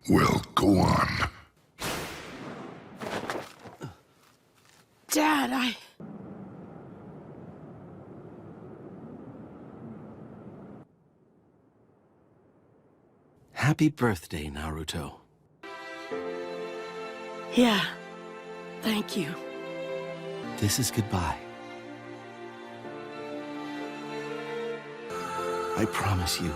Well, go on. Dad, Happy birthday, Naruto. Yeah. Thank you. This is goodbye. I promise you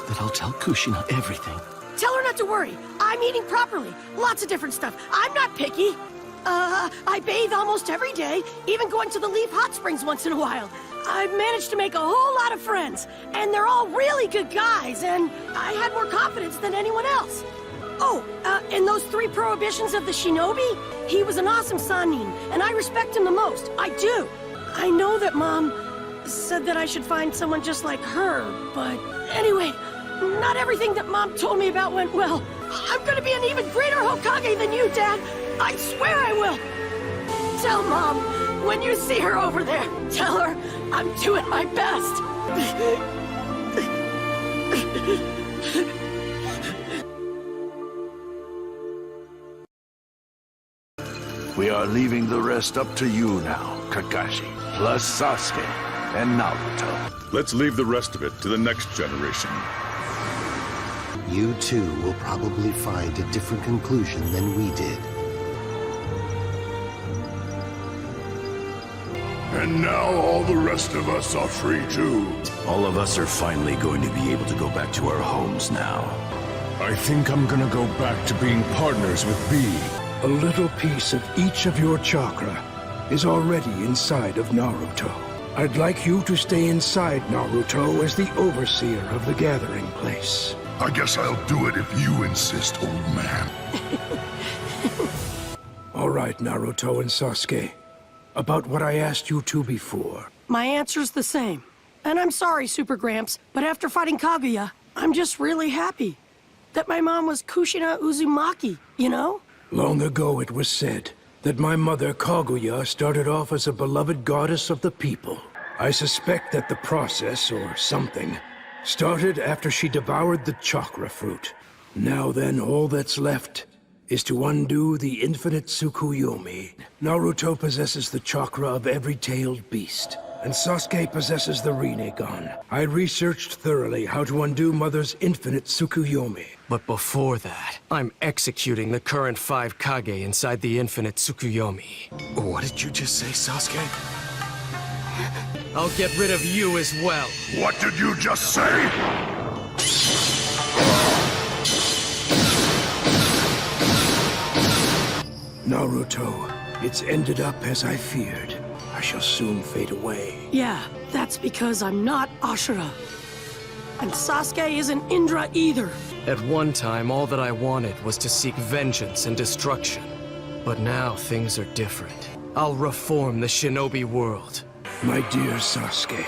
that I'll tell Kushina everything. Tell her not to worry. I'm eating properly. Lots of different stuff. I'm not picky. I bathe almost every day, even going to the Leaf Hot Springs once in a while. I've managed to make a whole lot of friends, and they're all really good guys, and I had more confidence than anyone else. Oh, and those 3 prohibitions of the shinobi? He was an awesome Sannin, and I respect him the most. I do. I know that Mom said that I should find someone just like her, but anyway, not everything that Mom told me about went well. I'm gonna be an even greater Hokage than you, Dad. I swear I will. Tell Mom, when you see her over there, tell her I'm doing my best. We are leaving the rest up to you now, Kakashi, plus Sasuke and Naruto. Let's leave the rest of it to the next generation. You too will probably find a different conclusion than we did. And now all the rest of us are free too. All of us are finally going to be able to go back to our homes now. I think I'm gonna go back to being partners with B. A little piece of each of your chakra is already inside of Naruto. I'd like you to stay inside Naruto as the overseer of the gathering place. I guess I'll do it if you insist, old man. All right, Naruto and Sasuke. About what I asked you two before. My answer's the same. And I'm sorry, Super Gramps, but after fighting Kaguya, I'm just really happy that my mom was Kushina Uzumaki, you know? Long ago it was said that my mother Kaguya started off as a beloved goddess of the people. I suspect that the process, or something, started after she devoured the chakra fruit. Now then, all that's left is to undo the infinite Tsukuyomi. Naruto possesses the chakra of every tailed beast, and Sasuke possesses the Rinnegan. I researched thoroughly how to undo Mother's infinite Tsukuyomi. But before that, I'm executing the current 5 Kage inside the infinite Tsukuyomi. What did you just say, Sasuke? I'll get rid of you as well. What did you just say? Naruto, it's ended up as I feared. I shall soon fade away. Yeah, that's because I'm not Ashura. And Sasuke isn't Indra either. At one time, all that I wanted was to seek vengeance and destruction. But now, things are different. I'll reform the shinobi world. My dear Sasuke,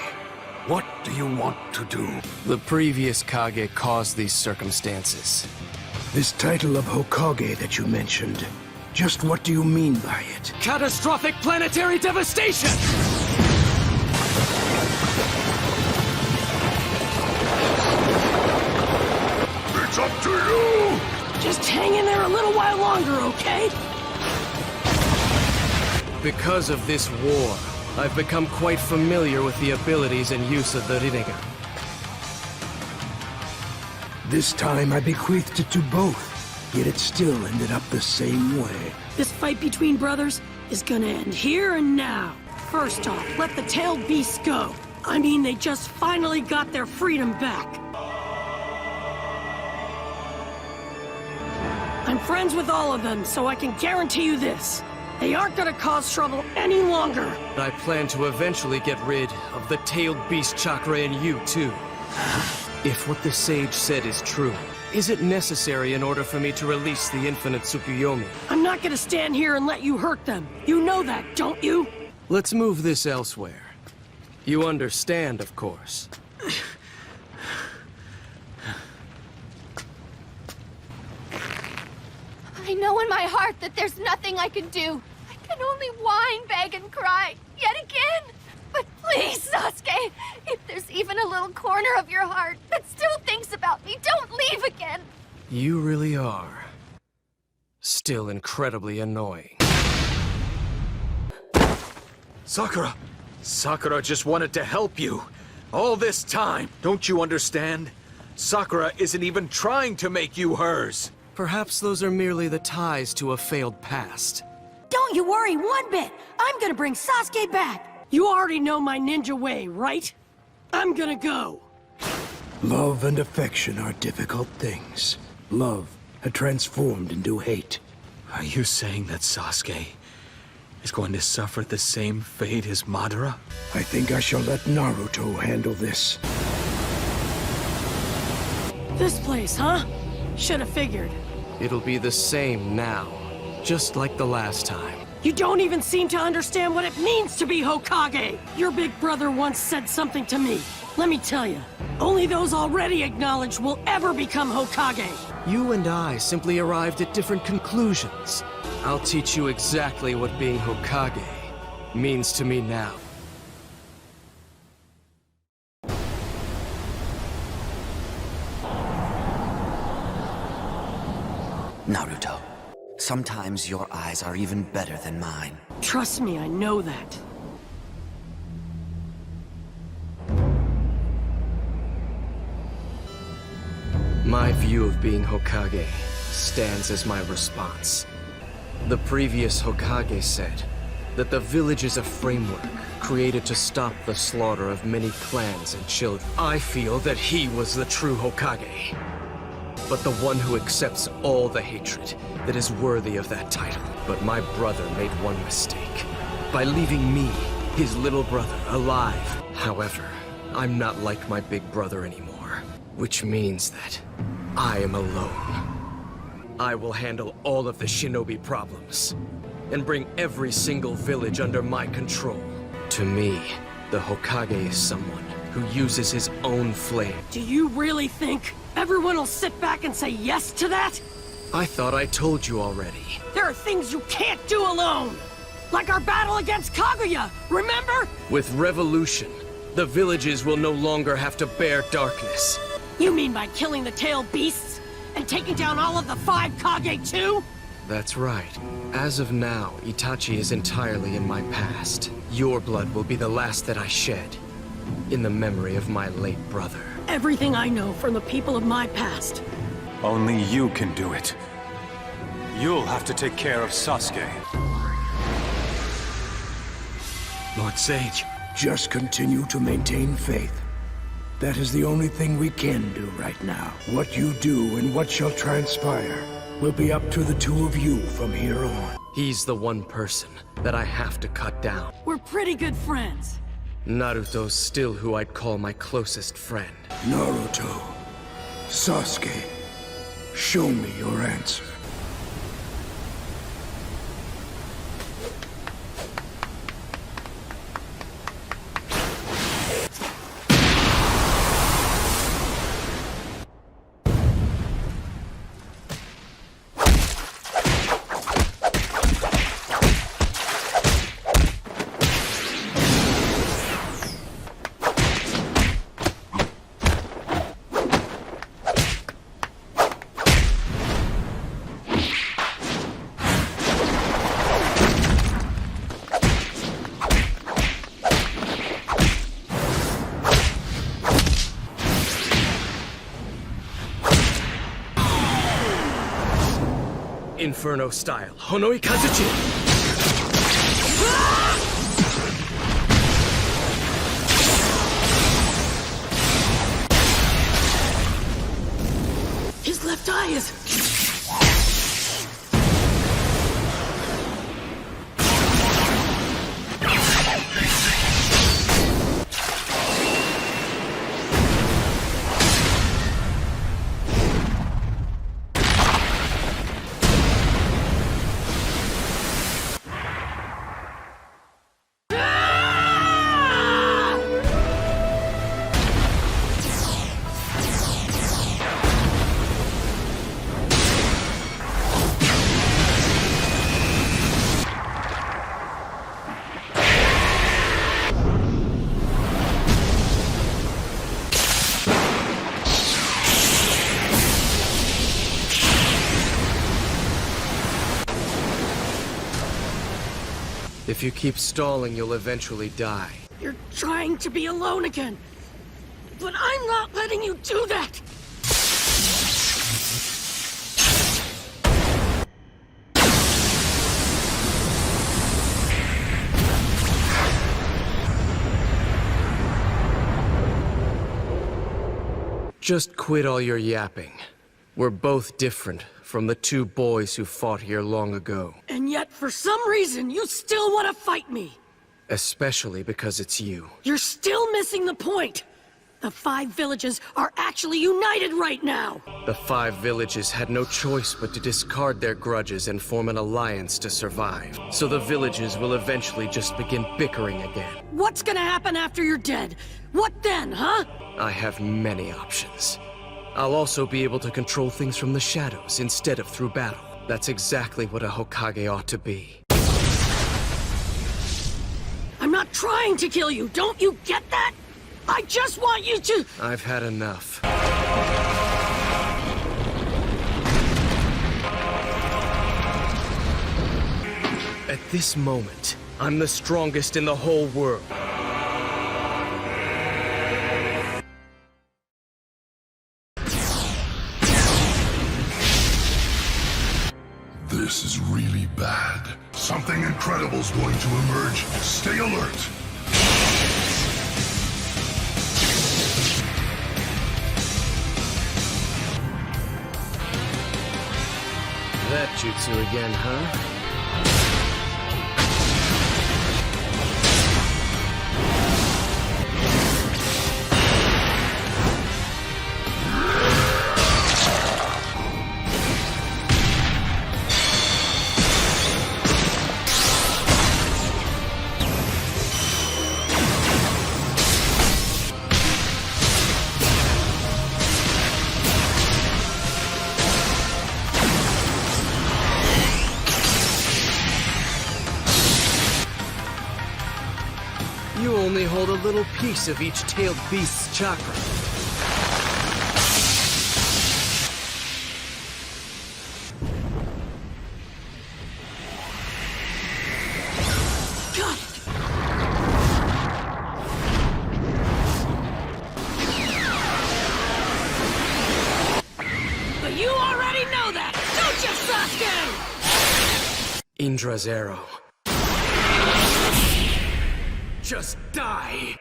What do you want to do? The previous Kage caused these circumstances. this title of Hokage that you mentioned, just what do you mean by it? Catastrophic planetary devastation! It's up to you! Just hang in there a little while longer, okay? Because of this war, I've become quite familiar with the abilities and use of the Rinnegan. This time I bequeathed it to both, yet it still ended up the same way. This fight between brothers is gonna end here and now. First off, let the tailed beasts go. I mean, they just finally got their freedom back. I'm friends with all of them, so I can guarantee you this. They aren't gonna cause trouble any longer. I plan to eventually get rid of the tailed beast chakra in you, too. If what the sage said is true, is it necessary in order for me to release the infinite Tsukuyomi? I'm not gonna stand here and let you hurt them. You know that, don't you? Let's move this elsewhere. You understand, of course. I know in my heart that there's nothing I can do. I can only whine, beg, and cry, yet again. But please, Sasuke, if there's even a little corner of your heart that still thinks about me, don't leave again. You really are. Still incredibly annoying. Sakura! Sakura just wanted to help you. All this time, don't you understand? Sakura isn't even trying to make you hers. Perhaps those are merely the ties to a failed past. Don't you worry one bit. I'm gonna bring Sasuke back. You already know my ninja way, right? I'm gonna go. Love and affection are difficult things. Love had transformed into hate. Are you saying that Sasuke is going to suffer the same fate as Madara? I think I shall let Naruto handle this. This place, huh? Should have figured. It'll be the same now, just like the last time. You don't even seem to understand what it means to be Hokage! Your big brother once said something to me. Let me tell you, only those already acknowledged will ever become Hokage. You and I simply arrived at different conclusions. I'll teach you exactly what being Hokage means to me now. Naruto, sometimes your eyes are even better than mine. Trust me, I know that. My view of being Hokage stands as my response. The previous Hokage said that the village is a framework created to stop the slaughter of many clans and children. I feel that he was the true Hokage, but the one who accepts all the hatred that is worthy of that title. But my brother made one mistake by leaving me, his little brother, alive. However, I'm not like my big brother anymore, which means that I am alone. I will handle all of the shinobi problems and bring every single village under my control. To me, the Hokage is someone who uses his own flame. Do you really think everyone will sit back and say yes to that? I thought I told you already. There are things you can't do alone! Like our battle against Kaguya, remember? With revolution, the villages will no longer have to bear darkness. You mean by killing the tailed beasts? And taking down all of the 5 Kage too? That's right. As of now, Itachi is entirely in my past. Your blood will be the last that I shed, in the memory of my late brother. Everything I know from the people of my past. Only you can do it. You'll have to take care of Sasuke. Lord Sage. Just continue to maintain faith. That is the only thing we can do right now. What you do and what shall transpire will be up to the two of you from here on. He's the one person that I have to cut down. We're pretty good friends. Naruto's still who I'd call my closest friend. Naruto, Sasuke, show me your answer. Inferno style, Honoi Kazuchi! His left eye is... If you keep stalling, you'll eventually die. You're trying to be alone again. But I'm not letting you do that! Just quit all your yapping. We're both different from the two boys who fought here long ago. And yet, for some reason, you still want to fight me! Especially because it's you. You're still missing the point! The 5 villages are actually united right now! The 5 villages had no choice but to discard their grudges and form an alliance to survive. So the villages will eventually just begin bickering again. What's gonna happen after you're dead? What then, huh? I have many options. I'll also be able to control things from the shadows instead of through battle. That's exactly what a Hokage ought to be. I'm not trying to kill you, don't you get that? I just want you to— I've had enough. At this moment, I'm the strongest in the whole world. This is really bad. Something incredible's going to emerge. Stay alert. That jutsu again, huh? You only hold a little piece of each tailed beast's chakra. Got it! But you already know that, don't you, Sasuke? Indra's arrow. Just die!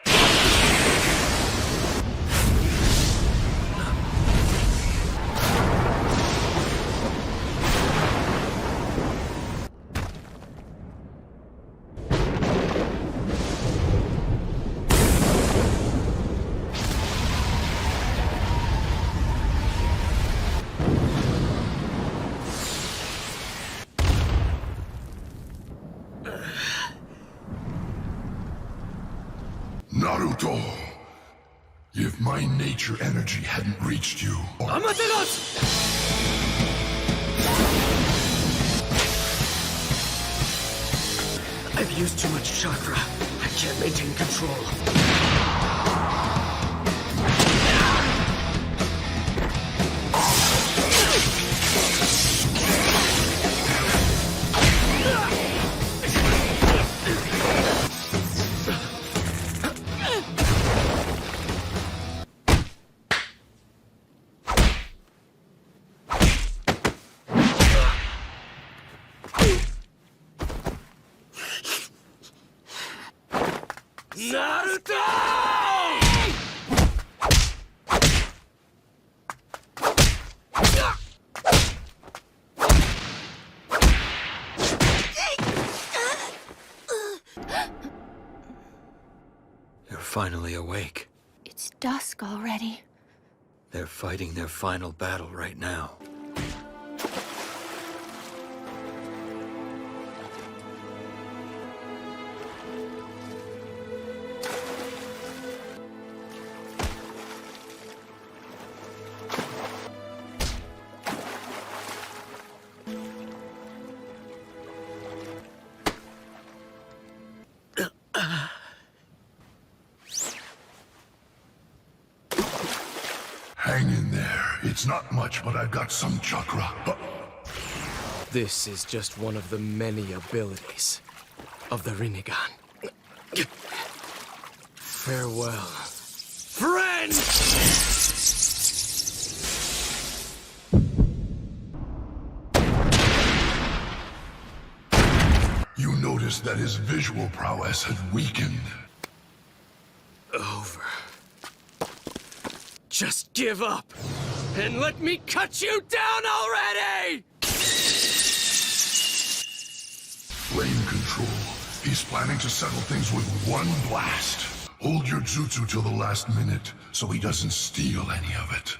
Naruto, if my nature energy hadn't reached you... I've used too much chakra. I can't maintain control. Naruto! You're finally awake. It's dusk already. They're fighting their final battle right now. Hang in there. It's not much, but I've got some chakra. This is just one of the many abilities. of the Rinnegan. Farewell, friend! You noticed that his visual prowess had weakened. Over. Just give up, and let me cut you down already! Flame control. He's planning to settle things with one blast. Hold your jutsu till the last minute, so he doesn't steal any of it.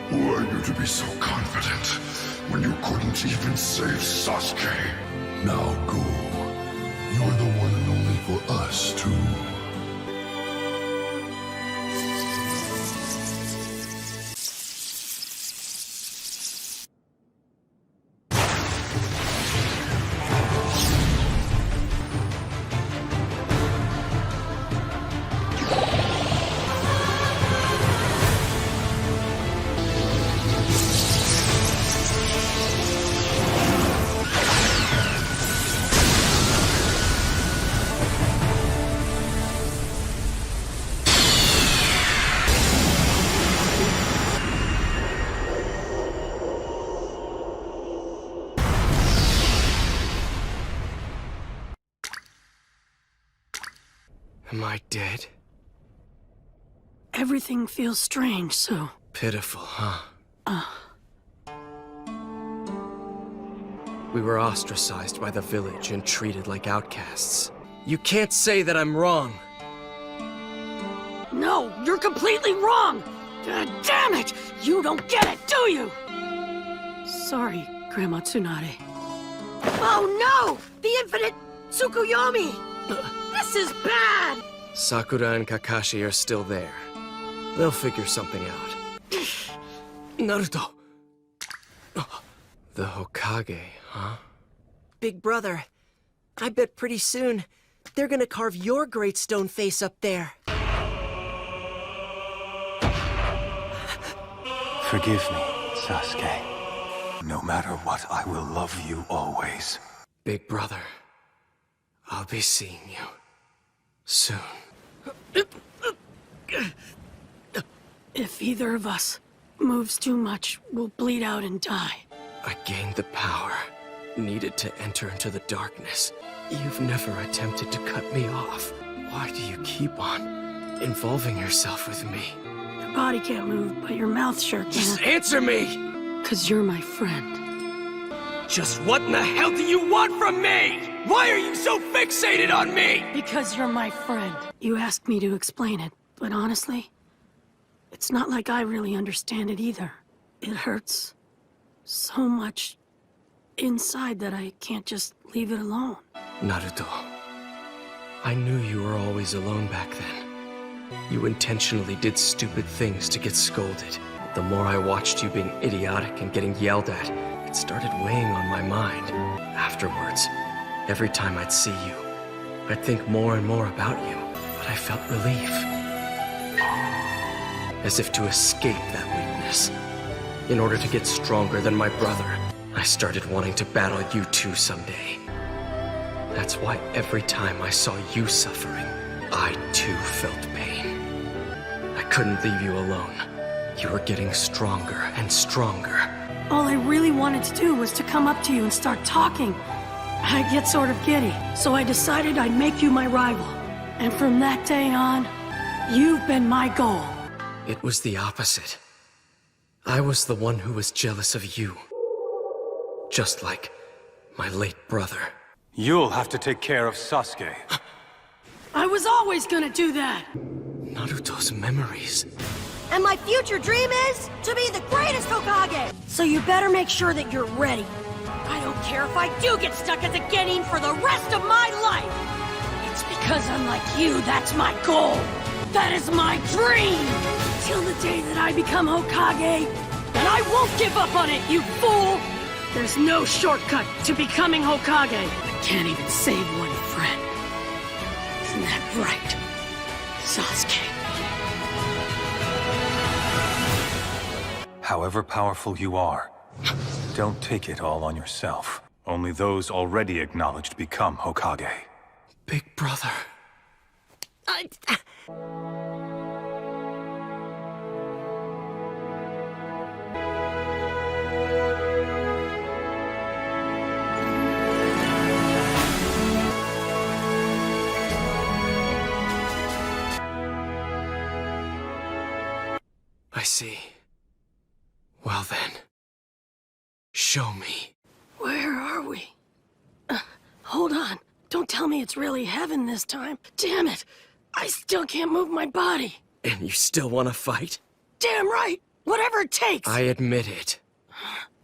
Who are you to be so confident, when you couldn't even save Sasuke? Now go. You're the one and only for us, too. Am I dead? Everything feels strange, so... Pitiful, huh? We were ostracized by the village and treated like outcasts. You can't say that I'm wrong. No, you're completely wrong! Damn it! You don't get it, do you? Sorry, Grandma Tsunade. Oh no! The infinite Tsukuyomi! This is bad! Sakura and Kakashi are still there. They'll figure something out. Naruto! The Hokage, huh? Big brother, I bet pretty soon they're gonna carve your great stone face up there. Forgive me, Sasuke. No matter what, I will love you always. Big brother, I'll be seeing you soon. If either of us moves too much, we'll bleed out and die. I gained the power needed to enter into the darkness. You've never attempted to cut me off. Why do you keep on involving yourself with me? Your body can't move, but your mouth sure can. Just answer me! 'Cause you're my friend. Just what in the hell do you want from me? Why are you so fixated on me? Because you're my friend. You asked me to explain it, but honestly, it's not like I really understand it either. It hurts so much inside that I can't just leave it alone. Naruto, I knew you were always alone back then. You intentionally did stupid things to get scolded. The more I watched you being idiotic and getting yelled at, it started weighing on my mind. Afterwards, every time I'd see you, I'd think more and more about you, but I felt relief. As if to escape that weakness. In order to get stronger than my brother, I started wanting to battle you two someday. That's why every time I saw you suffering, I too felt pain. I couldn't leave you alone. You were getting stronger and stronger. All I really wanted to do was to come up to you and start talking. I'd get sort of giddy, so I decided I'd make you my rival. And from that day on, you've been my goal. It was the opposite. I was the one who was jealous of you. Just like my late brother. You'll have to take care of Sasuke. I was always gonna do that! Naruto's memories. And my future dream is to be the greatest Hokage! So you better make sure that you're ready. I don't care if I do get stuck as a Genin for the rest of my life! It's because unlike you, that's my goal! That is my dream! Till the day that I become Hokage, and I won't give up on it, you fool! There's no shortcut to becoming Hokage. I can't even save one friend. Isn't that right, Sasuke? However powerful you are, don't take it all on yourself. Only those already acknowledged become Hokage. Big brother. I see. Well then, show me. Where are we? Hold on. Don't tell me it's really heaven this time. Damn it. I still can't move my body. And you still want to fight? Damn right. Whatever it takes. I admit it.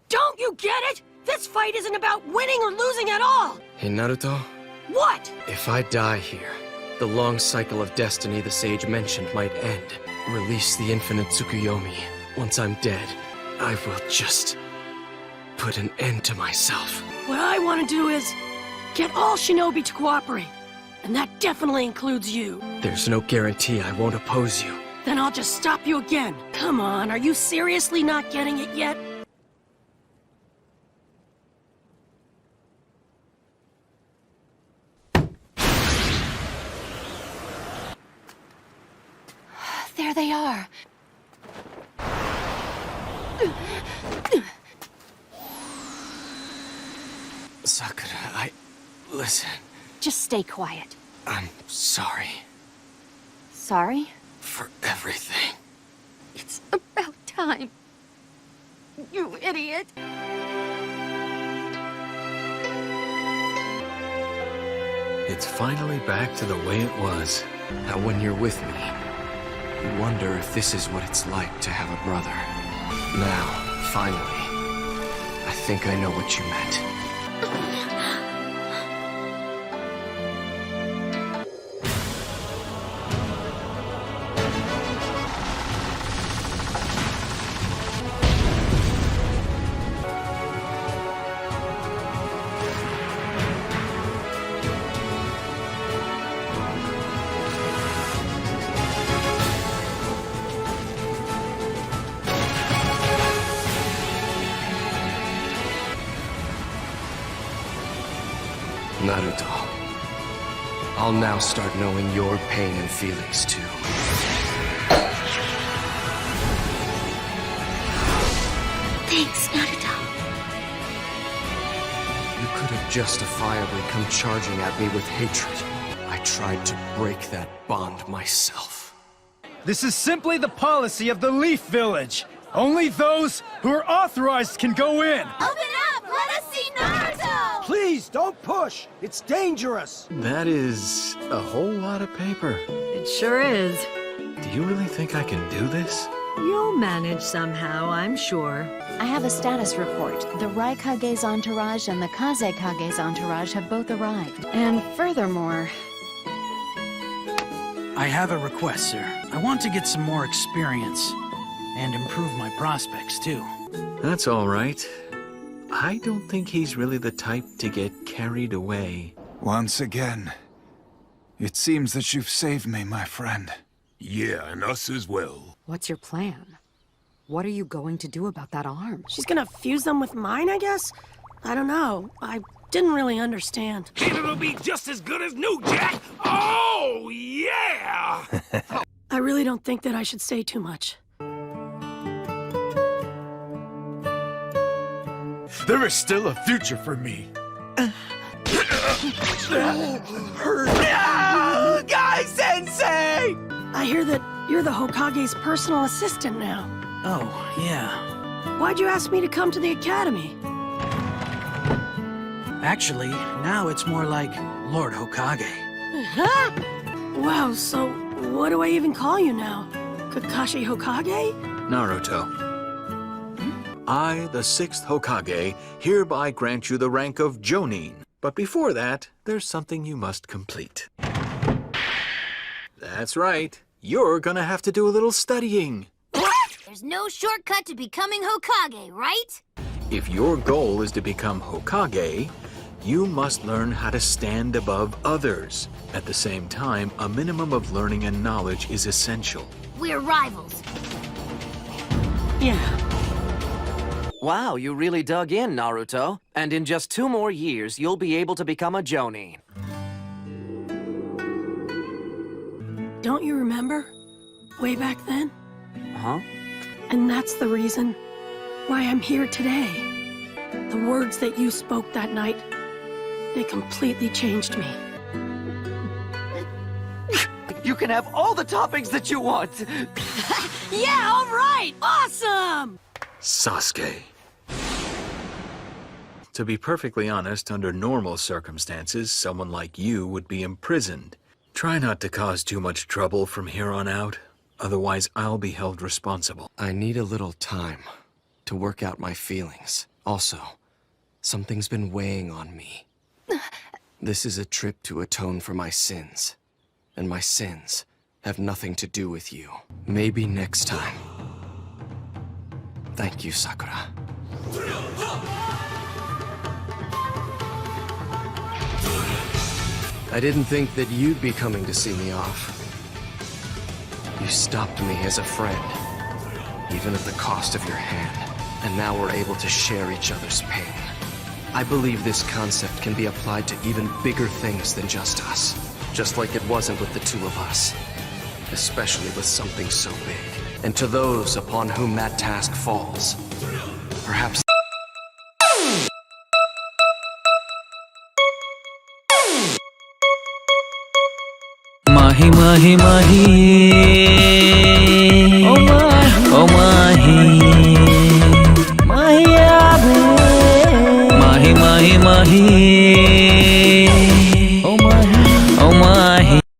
Don't you get it? This fight isn't about winning or losing at all. Hey, Naruto, What? if I die here, the long cycle of destiny the sage mentioned might end. Release the infinite Tsukuyomi. Once I'm dead, I will just put an end to myself. What I want to do is get all shinobi to cooperate. And that definitely includes you. There's no guarantee I won't oppose you. Then I'll just stop you again. Come on, are you seriously not getting it yet? There they are. Sakura, listen. Just stay quiet. I'm sorry Sorry? for everything. It's about time. You idiot. It's finally back to the way it was. Now when you're with me, you wonder if this is what it's like to have a brother. Now, finally, I think I know what you meant. Naruto, I'll now start knowing your pain and feelings too. Thanks, Naruto. You could have justifiably come charging at me with hatred. I tried to break that bond myself. This is simply the policy of the Leaf Village. Only those who are authorized can go in. Open up! Let us see Naruto! Please, don't push. It's dangerous. That is a whole lot of paper. It sure is. Do you really think I can do this? You'll manage somehow, I'm sure. I have a status report. The Raikage's entourage and the Kazekage's entourage have both arrived. And furthermore... I have a request, sir. I want to get some more experience. And improve my prospects, too. That's all right. I don't think he's really the type to get carried away. Once again, it seems that you've saved me, my friend. Yeah, and us as well. What's your plan? What are you going to do about that arm? She's gonna fuse them with mine, I guess? I don't know. I didn't really understand. It'll be just as good as new, Jack. Oh, yeah! I really don't think that I should say too much. There is still a future for me. Guy Sensei! I hear that you're the Hokage's personal assistant now. Oh, yeah. Why'd you ask me to come to the academy? Actually, now it's more like Lord Hokage. Huh? Wow, so what do I even call you now? Kakashi Hokage? Naruto. I, the 6th Hokage, hereby grant you the rank of Jonin. But before that, there's something you must complete. That's right. You're gonna have to do a little studying. There's no shortcut to becoming Hokage, right? If your goal is to become Hokage, you must learn how to stand above others. At the same time, a minimum of learning and knowledge is essential. We're rivals. Yeah. Wow, you really dug in, Naruto. And in just 2 more years, you'll be able to become a Jonin. Don't you remember? Way back then? Huh? And that's the reason why I'm here today. The words that you spoke that night, they completely changed me. You can have all the toppings that you want! Yeah, all right! Awesome! Sasuke. To be perfectly honest, under normal circumstances, someone like you would be imprisoned. Try not to cause too much trouble from here on out, otherwise I'll be held responsible. I need a little time to work out my feelings. Also, something's been weighing on me. This is a trip to atone for my sins, and my sins have nothing to do with you. Maybe next time. Thank you, Sakura. I didn't think that you'd be coming to see me off. You stopped me as a friend, even at the cost of your hand. And now we're able to share each other's pain. I believe this concept can be applied to even bigger things than just us. Just like it wasn't with the two of us. Especially with something so big. And to those upon whom that task falls, perhaps... Mahi, mahi, mahi.